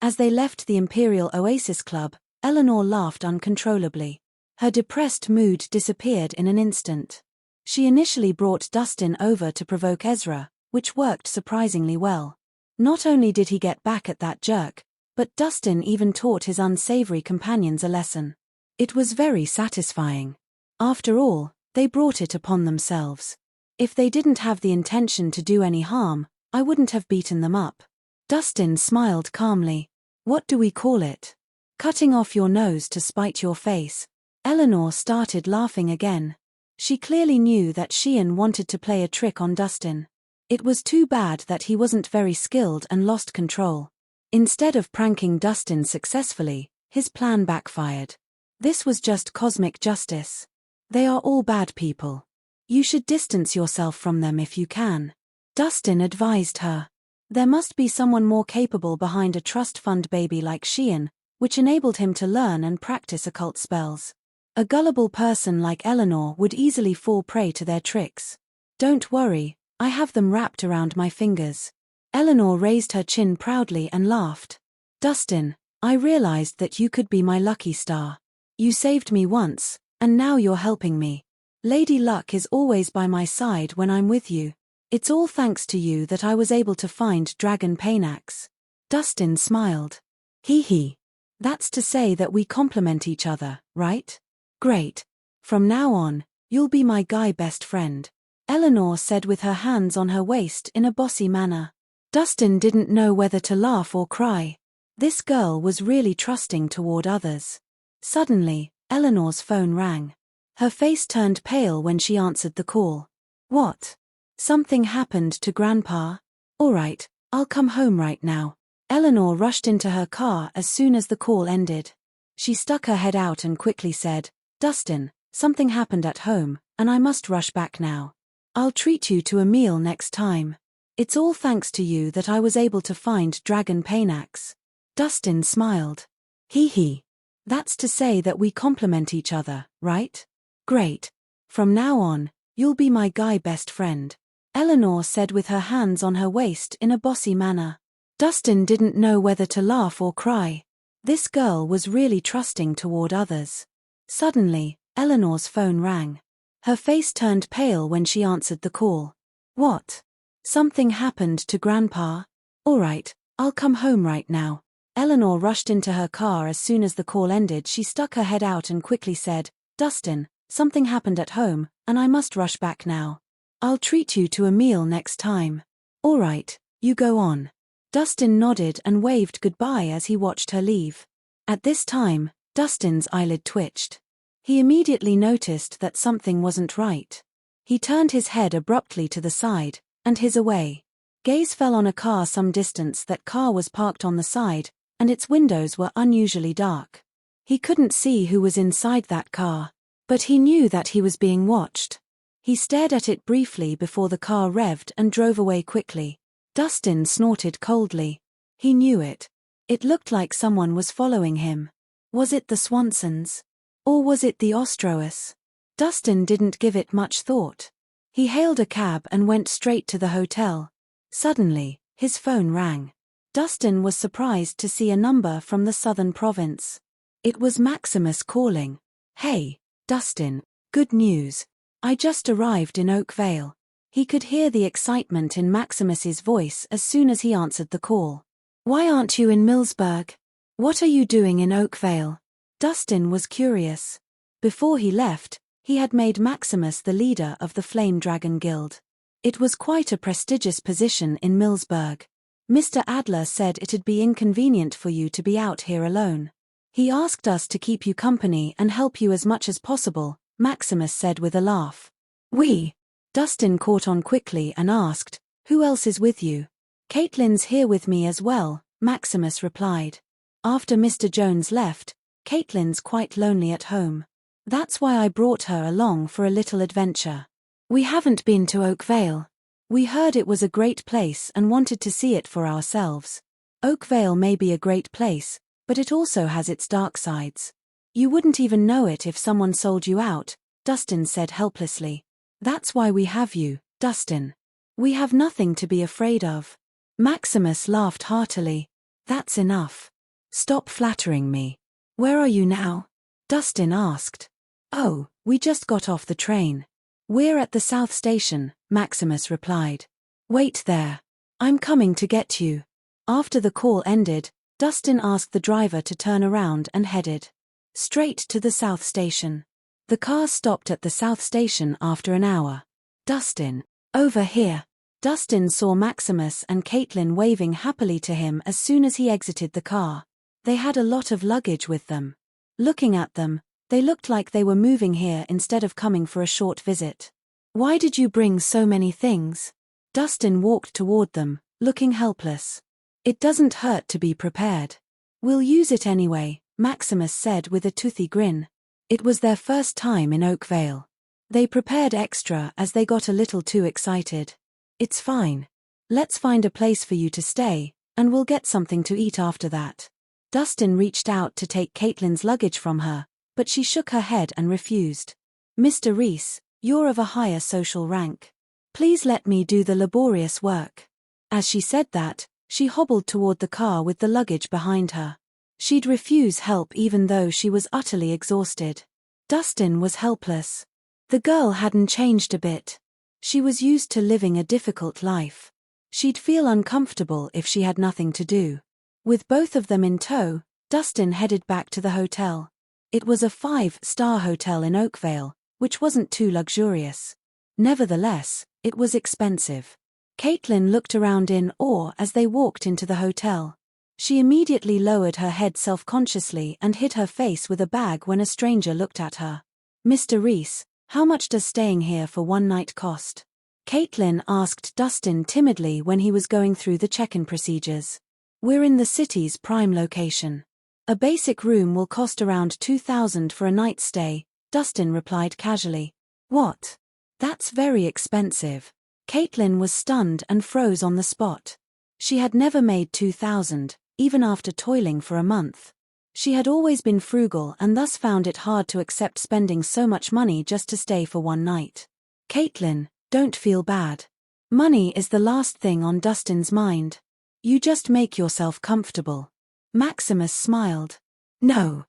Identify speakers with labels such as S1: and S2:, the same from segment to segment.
S1: As they left the Imperial Oasis Club, Eleanor laughed uncontrollably. Her depressed mood disappeared in an instant. She initially brought Dustin over to provoke Ezra, which worked surprisingly well. Not only did he get back at that jerk, but Dustin even taught his unsavory companions a lesson. It was very satisfying. After all, they brought it upon themselves. If they didn't have the intention to do any harm, I wouldn't have beaten them up. Dustin smiled calmly. What do we call it? Cutting off your nose to spite your face. Eleanor started laughing again. She clearly knew that Sheehan wanted to play a trick on Dustin. It was too bad that he wasn't very skilled and lost control. Instead of pranking Dustin successfully, his plan backfired. This was just cosmic justice. They are all bad people. You should distance yourself from them if you can. Dustin advised her. There must be someone more capable behind a trust fund baby like Sheehan, which enabled him to learn and practice occult spells. A gullible person like Eleanor would easily fall prey to their tricks. Don't worry, I have them wrapped around my fingers. Eleanor raised her chin proudly and laughed. Dustin, I realized that you could be my lucky star. You saved me once, and now you're helping me. Lady Luck is always by my side when I'm with you. It's all thanks to you that I was able to find Dragon Paynax. Dustin smiled. Hee hee. That's to say that we complement each other, right? Great. From now on, you'll be my guy best friend. Eleanor said with her hands on her waist in a bossy manner. Dustin didn't know whether to laugh or cry. This girl was really trusting toward others. Suddenly, Eleanor's phone rang. Her face turned pale when she answered the call. What? Something happened to Grandpa? All right, I'll come home right now. Eleanor rushed into her car as soon as the call ended. She stuck her head out and quickly said, Dustin, something happened at home, and I must rush back now. I'll treat you to a meal next time. It's all thanks to you that I was able to find Dragon Paynax. Dustin smiled. Hee hee. That's to say that we complement each other, right? Great. From now on, you'll be my guy best friend. Eleanor said with her hands on her waist in a bossy manner. Dustin didn't know whether to laugh or cry. This girl was really trusting toward others. Suddenly, Eleanor's phone rang. Her face turned pale when she answered the call. What? Something happened to Grandpa? All right, I'll come home right now. Eleanor rushed into her car as soon as the call ended. She stuck her head out and quickly said, Dustin, something happened at home, and I must rush back now. I'll treat you to a meal next time. All right, you go on. Dustin nodded and waved goodbye as he watched her leave. At this time, Dustin's eyelid twitched. He immediately noticed that something wasn't right. He turned his head abruptly to the side, and his away. Gaze fell on a car some distance. That car was parked on the side, and its windows were unusually dark. He couldn't see who was inside that car, but he knew that he was being watched. He stared at it briefly before the car revved and drove away quickly. Dustin snorted coldly. He knew it. It looked like someone was following him. Was it the Swansons? Or was it the Ostroas? Dustin didn't give it much thought. He hailed a cab and went straight to the hotel. Suddenly, his phone rang. Dustin was surprised to see a number from the southern province. It was Maximus calling. Hey, Dustin, good news. I just arrived in Oakvale. He could hear the excitement in Maximus's voice as soon as he answered the call. Why aren't you in Millsburg? What are you doing in Oakvale? Dustin was curious. Before he left, he had made Maximus the leader of the Flame Dragon Guild. It was quite a prestigious position in Millsburg. Mr. Adler said it'd be inconvenient for you to be out here alone. He asked us to keep you company and help you as much as possible, Maximus said with a laugh. We? Dustin caught on quickly and asked, who else is with you? Caitlin's here with me as well, Maximus replied. After Mr. Jones left, Caitlin's quite lonely at home. That's why I brought her along for a little adventure. We haven't been to Oakvale. We heard it was a great place and wanted to see it for ourselves. Oakvale may be a great place, but it also has its dark sides. You wouldn't even know it if someone sold you out, Dustin said helplessly. That's why we have you, Dustin. We have nothing to be afraid of. Maximus laughed heartily. That's enough. Stop flattering me. Where are you now? Dustin asked. Oh, we just got off the train. We're at the South Station, Maximus replied. Wait there. I'm coming to get you. After the call ended, Dustin asked the driver to turn around and headed straight to the South Station. The car stopped at the South Station after an hour. Dustin, over here. Dustin saw Maximus and Caitlin waving happily to him as soon as he exited the car. They had a lot of luggage with them. Looking at them, they looked like they were moving here instead of coming for a short visit. Why did you bring so many things? Dustin walked toward them, looking helpless. It doesn't hurt to be prepared. We'll use it anyway, Maximus said with a toothy grin. It was their first time in Oakvale. They prepared extra as they got a little too excited. It's fine. Let's find a place for you to stay, and we'll get something to eat after that. Dustin reached out to take Caitlin's luggage from her, but she shook her head and refused. Mr. Reese, you're of a higher social rank. Please let me do the laborious work. As she said that, she hobbled toward the car with the luggage behind her. She'd refuse help even though she was utterly exhausted. Dustin was helpless. The girl hadn't changed a bit. She was used to living a difficult life. She'd feel uncomfortable if she had nothing to do. With both of them in tow, Dustin headed back to the hotel. It was a 5-star hotel in Oakvale, which wasn't too luxurious. Nevertheless, it was expensive. Caitlin looked around in awe as they walked into the hotel. She immediately lowered her head self-consciously and hid her face with a bag when a stranger looked at her. Mr. Reese, how much does staying here for one night cost? Caitlin asked Dustin timidly when he was going through the check-in procedures. We're in the city's prime location. A basic room will cost around $2,000 for a night's stay, Dustin replied casually. What? That's very expensive. Caitlin was stunned and froze on the spot. She had never made $2,000, even after toiling for a month. She had always been frugal and thus found it hard to accept spending so much money just to stay for one night. Caitlin, don't feel bad. Money is the last thing on Dustin's mind. You just make yourself comfortable. Maximus smiled. No,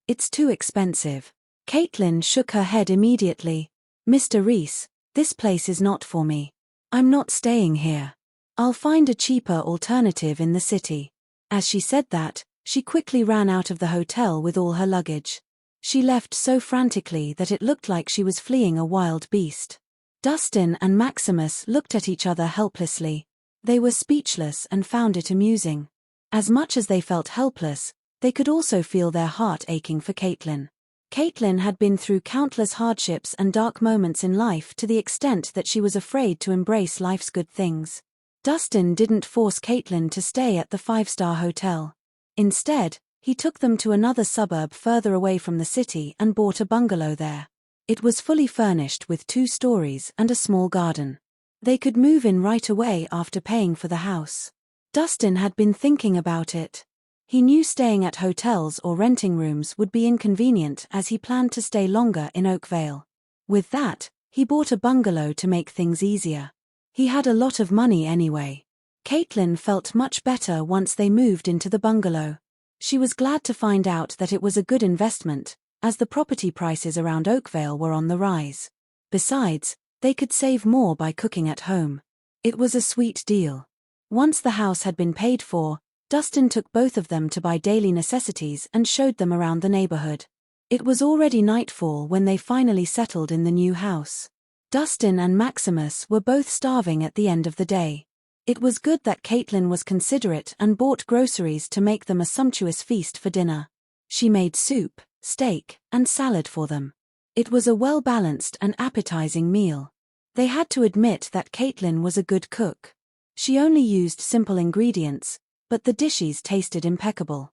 S1: it's too expensive. Caitlin shook her head immediately. Mr. Reese, this place is not for me. I'm not staying here. I'll find a cheaper alternative in the city. As she said that, she quickly ran out of the hotel with all her luggage. She left so frantically that it looked like she was fleeing a wild beast. Dustin and Maximus looked at each other helplessly. They were speechless and found it amusing. As much as they felt helpless, they could also feel their heart aching for Caitlin. Caitlin had been through countless hardships and dark moments in life to the extent that she was afraid to embrace life's good things. Dustin didn't force Caitlin to stay at the 5-star hotel. Instead, he took them to another suburb further away from the city and bought a bungalow there. It was fully furnished with 2 stories and a small garden. They could move in right away after paying for the house. Dustin had been thinking about it. He knew staying at hotels or renting rooms would be inconvenient as he planned to stay longer in Oakvale. With that, he bought a bungalow to make things easier. He had a lot of money anyway. Caitlin felt much better once they moved into the bungalow. She was glad to find out that it was a good investment, as the property prices around Oakvale were on the rise. Besides, they could save more by cooking at home. It was a sweet deal. Once the house had been paid for, Dustin took both of them to buy daily necessities and showed them around the neighborhood. It was already nightfall when they finally settled in the new house. Dustin and Maximus were both starving at the end of the day. It was good that Caitlin was considerate and bought groceries to make them a sumptuous feast for dinner. She made soup, steak, and salad for them. It was a well-balanced and appetizing meal. They had to admit that Caitlin was a good cook. She only used simple ingredients, but the dishes tasted impeccable.